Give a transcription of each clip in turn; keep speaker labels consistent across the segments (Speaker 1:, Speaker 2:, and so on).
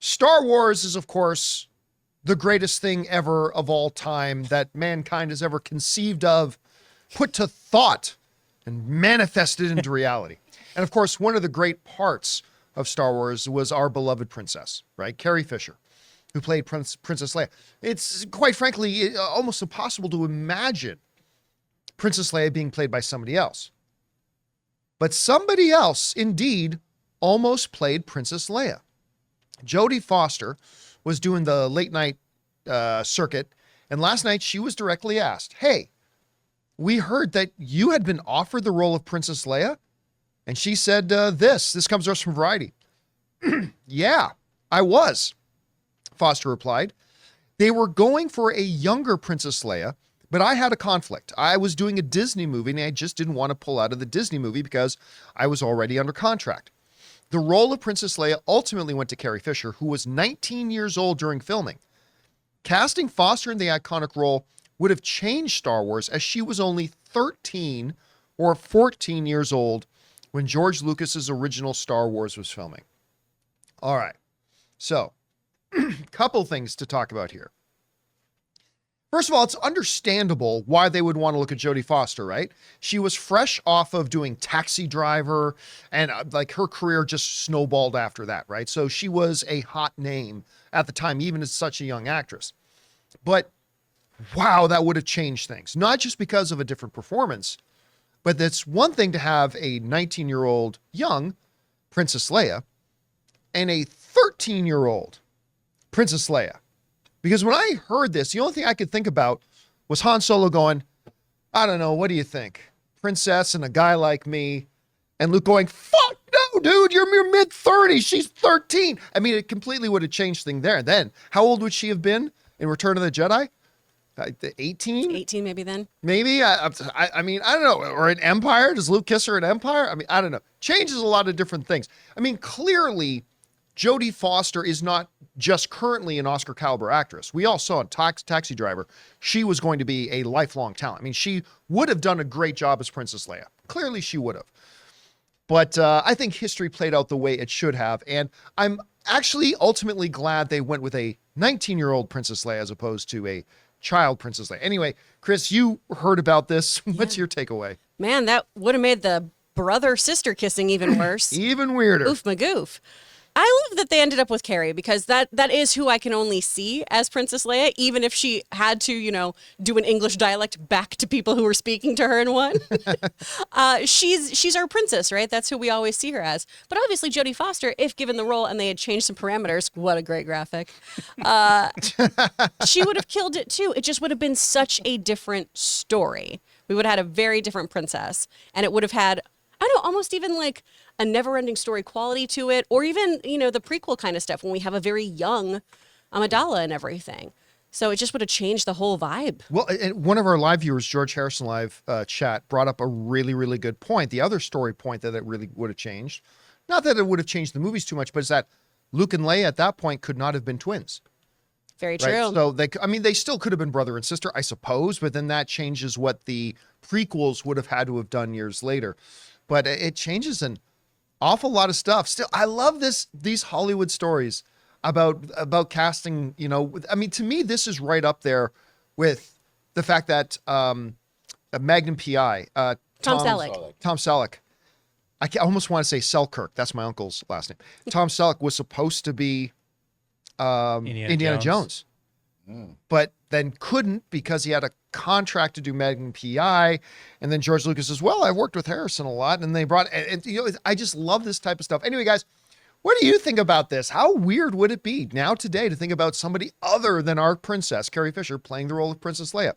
Speaker 1: Star Wars is, of course, the greatest thing ever of all time that mankind has ever conceived of, put to thought, and manifested into reality. And of course, one of the great parts of Star Wars was our beloved princess, right? Carrie Fisher, who played Princess Leia. It's quite frankly almost impossible to imagine Princess Leia being played by somebody else. But somebody else indeed almost played Princess Leia. Jodie Foster was doing the late night circuit, and last night she was directly asked, "Hey, we heard that you had been offered the role of Princess Leia." And she said this comes to us from Variety. "Yeah, I was," Foster replied. "They were going for a younger Princess Leia, but I had a conflict. I was doing a Disney movie and I just didn't want to pull out of the Disney movie because I was already under contract. The role of Princess Leia ultimately went to Carrie Fisher, who was 19 years old during filming. Casting Foster in the iconic role would have changed Star Wars, as she was only 13 or 14 years old when George Lucas's original Star Wars was filming." All right. So, couple things to talk about here. First of all, it's understandable why they would want to look at Jodie Foster, right? She was fresh off of doing Taxi Driver, and like her career just snowballed after that, right? So she was a hot name at the time, even as such a young actress. But wow, that would have changed things. Not just because of a different performance, but it's one thing to have a 19-year-old young Princess Leia and a 13-year-old Princess Leia. Because when I heard this, the only thing I could think about was Han Solo going, "I don't know, what do you think? Princess and a guy like me." And Luke going, "Fuck no, dude, you're mid-30s, she's 13. I mean, it completely would have changed things there. Then, how old would she have been in Return of the Jedi? 18?
Speaker 2: 18 maybe then.
Speaker 1: Maybe. I mean, I don't know. Or in Empire, does Luke kiss her in Empire? I mean, I don't know. Changes a lot of different things. I mean, clearly, Jodie Foster is not just currently an Oscar caliber actress. We all saw in Taxi Driver, she was going to be a lifelong talent. I mean, she would have done a great job as Princess Leia. Clearly she would have. But I think history played out the way it should have. And I'm actually ultimately glad they went with a 19-year-old Princess Leia as opposed to a child Princess Leia. Anyway, Chris, you heard about this. What's your takeaway?
Speaker 2: Man, that would have made the brother-sister kissing even worse.
Speaker 1: Even weirder.
Speaker 2: Oof magoof. I love that they ended up with Carrie, because that is who I can only see as Princess Leia, even if she had to, do an English dialect back to people who were speaking to her in one. She's our princess, right? That's who we always see her as. But obviously Jodie Foster, if given the role and they had changed some parameters, what a great graphic, she would have killed it too. It just would have been such a different story. We would have had a very different princess, and it would have had, I don't know, almost even like a never-ending story quality to it, or even, the prequel kind of stuff when we have a very young Amidala and everything. So it just would have changed the whole vibe.
Speaker 1: Well, and one of our live viewers, George Harrison Live chat, brought up a really, really good point. The other story point that it really would have changed, not that it would have changed the movies too much, but is that Luke and Leia at that point could not have been twins.
Speaker 2: Very true.
Speaker 1: Right? So they still could have been brother and sister, I suppose, but then that changes what the prequels would have had to have done years later. But it changes an awful lot of stuff. Still, I love these Hollywood stories about casting. I mean, to me, this is right up there with the fact that Magnum PI,
Speaker 2: Tom Selleck.
Speaker 1: Tom Selleck. I almost want to say Selkirk. That's my uncle's last name. Tom Selleck was supposed to be Indiana Jones. But then couldn't because he had a contract to do Magnum PI. And then George Lucas says, "Well, I've worked with Harrison a lot." And they brought, I just love this type of stuff. Anyway, guys, what do you think about this? How weird would it be now today to think about somebody other than our princess, Carrie Fisher, playing the role of Princess Leia?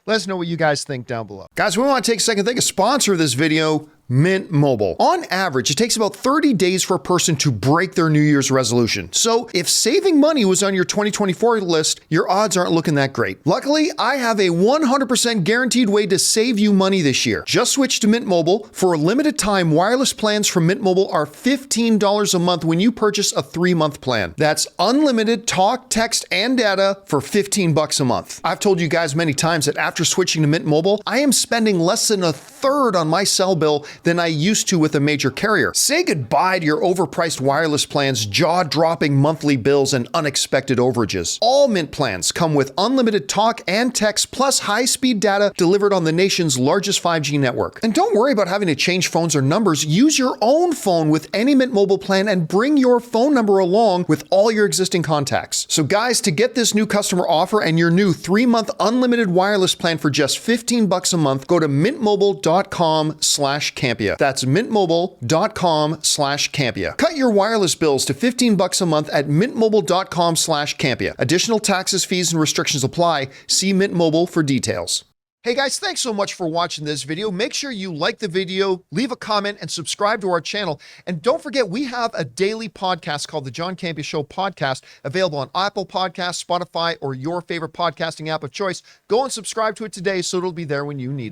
Speaker 1: Let us know what you guys think down below. Guys, we want to take a second to thank a sponsor of this video, Mint Mobile. On average, it takes about 30 days for a person to break their New Year's resolution. So if saving money was on your 2024 list, your odds aren't looking that great. Luckily, I have a 100% guaranteed way to save you money this year. Just switch to Mint Mobile. For a limited time, wireless plans from Mint Mobile are $15 a month when you purchase a 3-month plan. That's unlimited talk, text, and data for $15 a month. I've told you guys many times that after after switching to Mint Mobile, I am spending less than a third on my cell bill than I used to with a major carrier. Say goodbye to your overpriced wireless plans, jaw-dropping monthly bills, and unexpected overages. All Mint plans come with unlimited talk and text plus high-speed data delivered on the nation's largest 5G network. And don't worry about having to change phones or numbers. Use your own phone with any Mint Mobile plan and bring your phone number along with all your existing contacts. So guys, to get this new customer offer and your new 3-month unlimited wireless plan for just $15 a month, go to mintmobile.com/Campea. That's mintmobile.com/Campea. Cut your wireless bills to $15 a month at mintmobile.com/Campea. Additional taxes, fees, and restrictions apply. See Mint Mobile for details. Hey guys, thanks so much for watching this video. Make sure you like the video, leave a comment, and subscribe to our channel. And don't forget, we have a daily podcast called the John Campea Show podcast, available on Apple Podcasts, Spotify, or your favorite podcasting app of choice. Go and subscribe to it today so it'll be there when you need it.